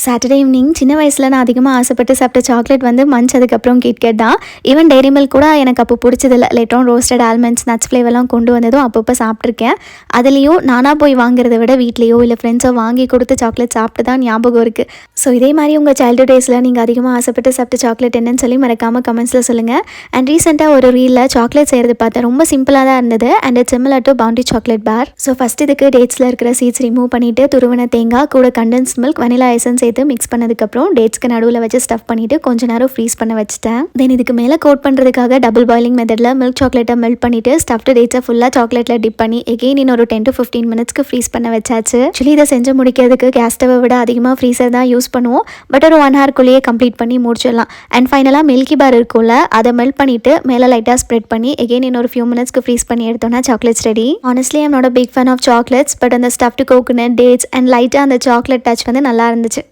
Saturday evening சின்ன வயசில் நான் அதிகமாக ஆசைப்பட்டு சாப்பிட்ட சாக்லேட் வந்து மஞ்ச், அதுக்கப்புறம் கிட்கேட் தான். ஈவன் டைரி மில்க் கூட எனக்கு அப்போ பிடிச்சதில்ல. லேட்டர் ரோஸ்டட் ஆல்மண்ட்ஸ், நட்ஸ் ஃப்ளேவர்லாம் கொண்டு வந்ததும் அப்பப்போ சாப்பிட்ருக்கேன். அதுலேயும் நானாக போய் வாங்குறத விட வீட்லேயோ இல்லை ஃப்ரெண்ட்ஸோ வாங்கி கொடுத்து சாக்லேட் சாப்பிட்டு தான் ஞாபகம் இருக்குது. ஸோ இதே மாதிரி உங்கள் சைல்டுஹுட் டேஸில் நீங்கள் அதிகமாக ஆசைப்பட்டு சாப்பிட்ட சாக்லேட் என்னன்னு சொல்லி மறக்காமல் கமெண்ட்ஸில் சொல்லுங்கள். அண்ட் ரீசெண்டாக ஒரு ரீலில் சாக்லேட் செய்கிறது பார்த்தேன். ரொம்ப சிம்பிளாக தான் இருந்தது. And it's similar to bounty chocolate bar. So first இதுக்கு டேட்ஸில் இருக்கிற சீட்ஸ் ரிமூவ் பண்ணிவிட்டு துருவன தேங்காய் கூட கண்டென்ஸ் மில்க், வனிலா எசன்ஸ் சேர்த்து மிக்ஸ் பண்ணதுக்கப்புறம் டேட்ஸ்க்கு நடுவில் வச்சு ஸ்டஃப் பண்ணிவிட்டு கொஞ்ச நேரம் ஃப்ரீஸ் பண்ண வச்சுட்டேன். தென் இதுக்கு மேலே கோட் பண்ணுறதுக்காக டபுள் பாயிலிங் மெத்தடில் மில்க் சாக்லேட்டை மெல்ட் பண்ணிவிட்டு ஸ்டஃப்டு டேட்ஸை ஃபுல்லாக சாக்லேட்டில் டிப் பண்ணி எகெயின் இன்னொரு 10 to 15 மினிட்ஸ்க்கு ஃப்ரீஸ் பண்ண வச்சாச்சு. ஆக்சுவலி இதை செஞ்சு முடிக்கிறதுக்கு கேஸ் ஸ்டவை விட அதிகமாக ஃப்ரீசர் தான் யூஸ் பண்ணுவோம். பட் ஒரு 1 ஹவர்க்குள்ளேயே கம்ப்ளீட் பண்ணி முடிச்சிடலாம். அண்ட் ஃபைனலாக மில்கி பார் இருக்கும்ல, அதை மெல்ட் பண்ணிவிட்டு மேலே லைட்டாக ஸ்ப்ரெட் பண்ணி எகெயின் இன்னொரு ஃபியூ மினிட்ஸ்க்கு ஃப்ரீஸ் பண்ணி எடுத்தோம்னா chocolates ready. Honestly I'm not a big fan of chocolates. But அந்த ஸ்டஃப்டு கோகோனட், டேட்ஸ் அண்ட் லைட்டாக அந்த சாக்லேட் டச் வந்து நல்லா இருந்துச்சு.